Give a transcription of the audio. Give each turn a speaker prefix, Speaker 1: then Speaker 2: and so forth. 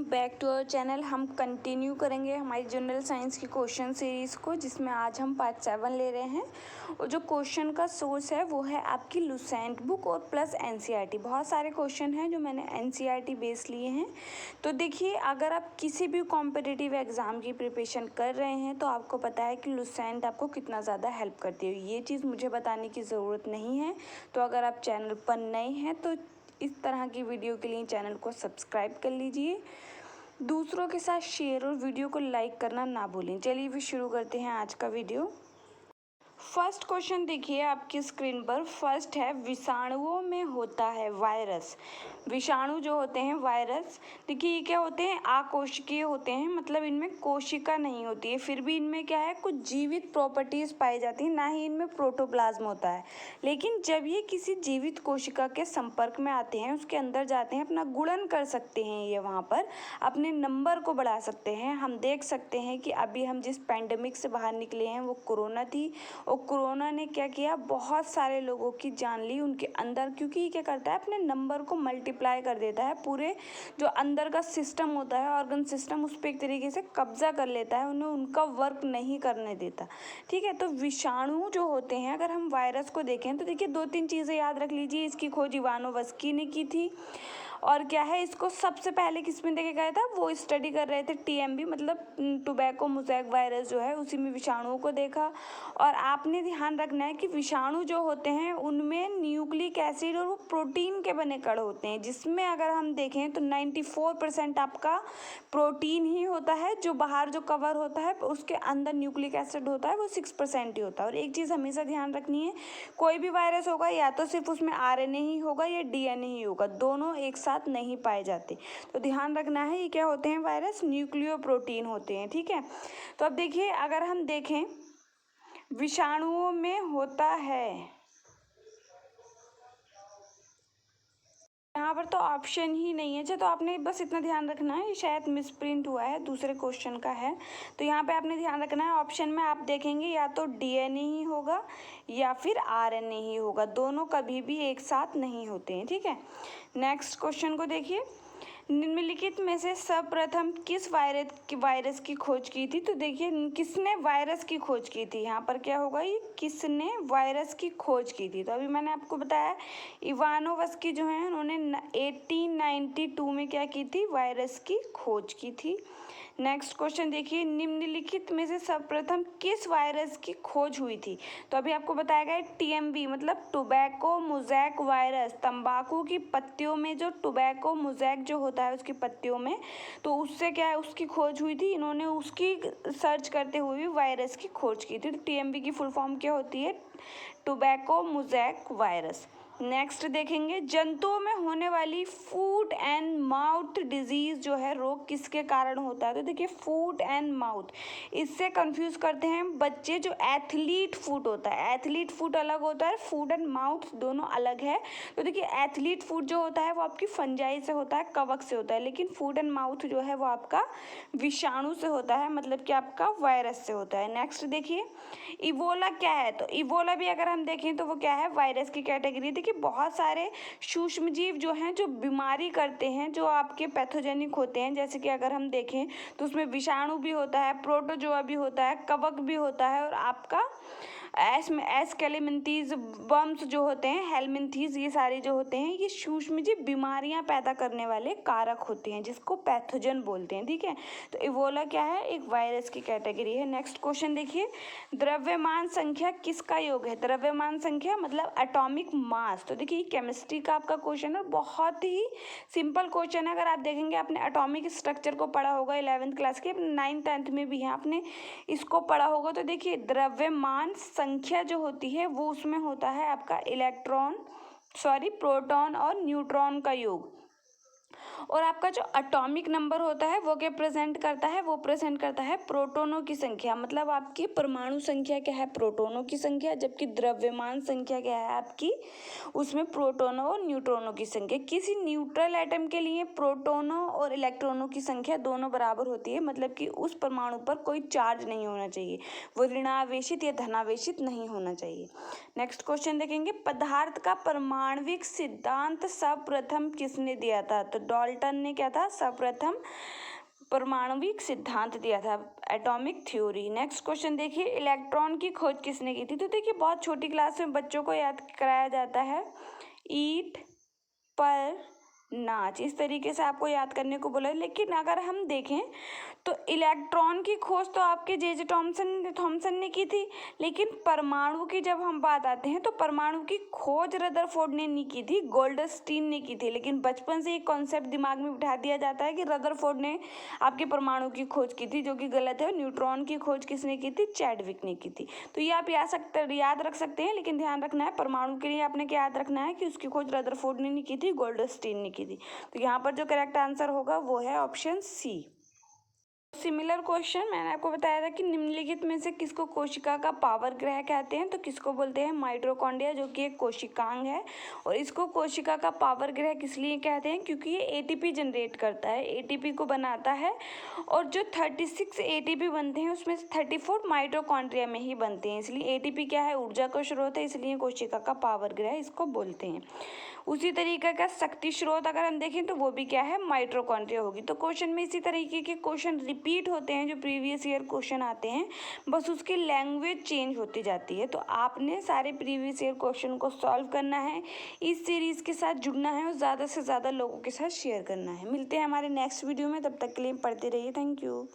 Speaker 1: Back to our channel. हम continue करेंगे हमारी जनरल साइंस की क्वेश्चन सीरीज़ को, जिसमें आज हम पार्ट 7 ले रहे हैं। और जो क्वेश्चन का सोर्स है वो है आपकी लुसेंट बुक और प्लस एनसीईआरटी। बहुत सारे क्वेश्चन हैं जो मैंने एनसीईआरटी बेस लिए हैं। तो देखिए, अगर आप किसी भी कॉम्पिटिटिव एग्ज़ाम की प्रिपरेशन कर रहे हैं तो आपको पता है कि लुसेंट आपको कितना ज़्यादा हेल्प करती है। ये चीज़ मुझे बताने की ज़रूरत नहीं है। तो अगर आप चैनल पर नए हैं तो इस तरह की वीडियो के लिए चैनल को सब्सक्राइब कर लीजिए, दूसरों के साथ शेयर और वीडियो को लाइक करना ना भूलें। चलिए फिर शुरू करते हैं आज का वीडियो। फर्स्ट क्वेश्चन देखिए आपकी स्क्रीन पर। फर्स्ट है, विषाणुओं में होता है वायरस। विषाणु जो होते हैं वायरस, देखिए ये क्या होते हैं, आकोशिकीय होते हैं, मतलब इनमें कोशिका नहीं होती है। फिर भी इनमें क्या है, कुछ जीवित प्रॉपर्टीज पाई जाती हैं, ना ही इनमें प्रोटोप्लाज्म होता है। लेकिन जब ये किसी जीवित कोशिका के संपर्क में आते हैं, उसके अंदर जाते हैं, अपना गुणन कर सकते हैं, ये वहाँ पर अपने नंबर को बढ़ा सकते हैं। हम देख सकते हैं कि अभी हम जिस पैंडमिक से बाहर निकले हैं वो कोरोना थी, और कोरोना ने क्या किया, बहुत सारे लोगों की जान ली उनके अंदर, क्योंकि ये क्या करता है, अपने नंबर को मल्टीप्लाई कर देता है। पूरे जो अंदर का सिस्टम होता है, ऑर्गन सिस्टम, उस पर एक तरीके से कब्जा कर लेता है, उन्हें उनका वर्क नहीं करने देता। ठीक है, तो विषाणु जो होते हैं, अगर हम वायरस को देखें तो देखिए 2-3 चीज़ें याद रख लीजिए। इसकी खोज इवानोवस्की ने की थी, और क्या है, इसको सबसे पहले किसमें देखे गया था, वो स्टडी कर रहे थे टीएमवी, मतलब टोबैको मोज़ेक वायरस जो है, उसी में विषाणुओं को देखा। और आपने ध्यान रखना है कि विषाणु जो होते हैं उनमें न्यूक्लिक एसिड और वो प्रोटीन के बने कण होते हैं, जिसमें अगर हम देखें तो 94% आपका प्रोटीन ही होता है। जो बाहर जो कवर होता है उसके अंदर न्यूक्लिक एसिड होता है, वो 6% ही होता है। और एक चीज़ हमेशा ध्यान रखनी है, कोई भी वायरस होगा या तो सिर्फ उसमें आरएनए ही होगा या डीएनए ही होगा, दोनों एक साथ नहीं पाए जाते। तो ध्यान रखना है, ये क्या होते हैं वायरस, न्यूक्लियो प्रोटीन होते हैं। ठीक है, तो अब देखिए, अगर हम देखें विषाणुओं में होता है, यहाँ पर तो ऑप्शन ही नहीं है। अच्छा, तो आपने बस इतना ध्यान रखना है, ये शायद मिसप्रिंट हुआ है, दूसरे क्वेश्चन का है। तो यहाँ पे आपने ध्यान रखना है, ऑप्शन में आप देखेंगे या तो डीएनए ही होगा या फिर आरएनए ही होगा, दोनों कभी भी एक साथ नहीं होते हैं। ठीक है, नेक्स्ट क्वेश्चन को देखिए। निम्नलिखित में से सर्वप्रथम किस वायरस की खोज की थी। तो देखिए, किसने वायरस की खोज की थी, यहाँ पर क्या होगा, ये किसने वायरस की खोज की थी। तो अभी मैंने आपको बताया, इवानोवस्की जो है उन्होंने 1892 में क्या की थी, वायरस की खोज की थी। नेक्स्ट क्वेश्चन देखिए, निम्नलिखित में से सर्वप्रथम किस वायरस की खोज हुई थी। तो अभी आपको बताया गया टीएमवी, मतलब टोबैको मोज़ेक वायरस, तंबाकू की पत्तियों में जो टोबैको मोज़ेक जो होता है उसकी पत्तियों में, तो उससे क्या है, उसकी खोज हुई थी। इन्होंने उसकी सर्च करते हुए भी वायरस की खोज की थी। तो टीएमवी की फुल फॉर्म क्या होती है, टोबैको मोज़ेक वायरस। नेक्स्ट देखेंगे, जंतुओं में होने वाली फूट एंड माउथ डिजीज जो है, रोग किसके कारण होता है। तो देखिए, फूट एंड माउथ, इससे कंफ्यूज करते हैं बच्चे। जो एथलीट फूट होता है, एथलीट फूट अलग होता है, फूट एंड माउथ दोनों अलग है। तो देखिए, एथलीट फूट जो होता है वो आपकी फंजाई से होता है, कवक से होता है, लेकिन फूट एंड माउथ जो है वो आपका विषाणु से होता है, मतलब कि आपका वायरस से होता है। नेक्स्ट देखिए, इबोला क्या है। तो इबोला भी अगर हम देखें तो वो क्या है, वायरस की कैटेगरी। देखिए, बहुत सारे सूक्ष्म जीव जो हैं जो बीमारी करते हैं, जो आपके पैथोजेनिक होते हैं, जैसे कि अगर हम देखें तो उसमें विषाणु भी होता है, प्रोटोजोआ भी होता है, कवक भी होता है, और आपका एस्केलेमिंथीज वर्म्स जो होते हैं, हेलमिंथीज, ये सारे जो होते हैं ये सूक्ष्म जीव बीमारियां पैदा करने वाले कारक होते हैं, जिसको पैथोजन बोलते हैं। ठीक है, तो इबोला क्या है, एक वायरस की कैटेगरी है। नेक्स्ट क्वेश्चन देखिए, द्रव्यमान संख्या किसका योग है। द्रव्यमान संख्या मतलब एटॉमिक मास। तो देखिए, केमिस्ट्री का आपका क्वेश्चन है, बहुत ही सिंपल क्वेश्चन है। अगर आप देखेंगे, आपने एटॉमिक स्ट्रक्चर को पढ़ा होगा 11th क्लास के, 9th-10th में भी है, आपने इसको पढ़ा होगा। तो देखिए, द्रव्यमान संख्या जो होती है वो उसमें होता है आपका प्रोटॉन और न्यूट्रॉन का योग। और आपका जो एटॉमिक नंबर होता है वो क्या प्रेजेंट करता है, वो प्रेजेंट करता है प्रोटॉनों की संख्या, मतलब आपकी परमाणु संख्या क्या है, प्रोटॉनों की संख्या, जबकि द्रव्यमान संख्या क्या है आपकी, उसमें प्रोटॉनों और न्यूट्रॉनों की संख्या। किसी न्यूट्रल एटम के लिए प्रोटॉनों और इलेक्ट्रॉनों की संख्या दोनों बराबर होती है, मतलब कि उस परमाणु पर कोई चार्ज नहीं होना चाहिए, वो ऋणावेशित या धनावेशित नहीं होना चाहिए। नेक्स्ट क्वेश्चन देखेंगे, पदार्थ का परमाणविक सिद्धांत सर्वप्रथम किसने दिया था। तो डाल्टन ने क्या था, सर्वप्रथम परमाणविक सिद्धांत दिया था, एटॉमिक थ्योरी। नेक्स्ट क्वेश्चन देखिए, इलेक्ट्रॉन की खोज किसने की थी? तो देखिए बहुत छोटी क्लास में बच्चों को याद कराया जाता है, ईट पर नाच, इस तरीके से आपको याद करने को बोला है। लेकिन अगर हम देखें तो इलेक्ट्रॉन की खोज तो आपके जे थॉमसन ने की थी, लेकिन परमाणु की जब हम बात आते हैं तो परमाणु की खोज रदरफोर्ड ने नहीं की थी, गोल्डस्टीन ने की थी। लेकिन बचपन से एक कॉन्सेप्ट दिमाग में बिठा दिया जाता है कि रदरफोर्ड ने आपके परमाणु की खोज की थी, जो कि गलत है। न्यूट्रॉन की खोज किसने की थी? चैडविक ने की थी। तो ये आप याद रख सकते हैं, लेकिन ध्यान रखना है परमाणु के लिए आपने क्या याद रखना है कि उसकी खोज रदरफोर्ड ने नहीं की थी, गोल्डस्टीन ने की थी। तो यहाँ पर जो करेक्ट आंसर होगा वो है ऑप्शन सी। सिमिलर क्वेश्चन मैंने आपको बताया था कि निम्नलिखित में से किसको कोशिका का पावर ग्रह कहते हैं? तो किसको बोलते हैं? माइटोकॉन्ड्रिया, जो कि एक कोशिकांग है। और इसको कोशिका का पावर ग्रह किस लिए कहते हैं? क्योंकि ये एटीपी जनरेट करता है, एटीपी को बनाता है। और जो 36 एटीपी बनते हैं उसमें से 34 माइटोकॉन्ड्रिया में ही बनते हैं, इसलिए एटीपी क्या है? ऊर्जा का स्रोत है, इसलिए कोशिका का पावर ग्रह इसको बोलते हैं। उसी तरीके का शक्ति स्रोत अगर हम देखें तो वो भी क्या है? माइटोकॉन्ड्रिया होगी। तो क्वेश्चन में इसी तरीके के क्वेश्चन रिपीट होते हैं, जो प्रीवियस ईयर क्वेश्चन आते हैं, बस उसकी लैंग्वेज चेंज होती जाती है। तो आपने सारे प्रीवियस ईयर क्वेश्चन को सॉल्व करना है, इस सीरीज़ के साथ जुड़ना है और ज़्यादा से ज़्यादा लोगों के साथ शेयर करना है। मिलते हैं हमारे नेक्स्ट वीडियो में, तब तक के लिए पढ़ते रहिए। Thank you.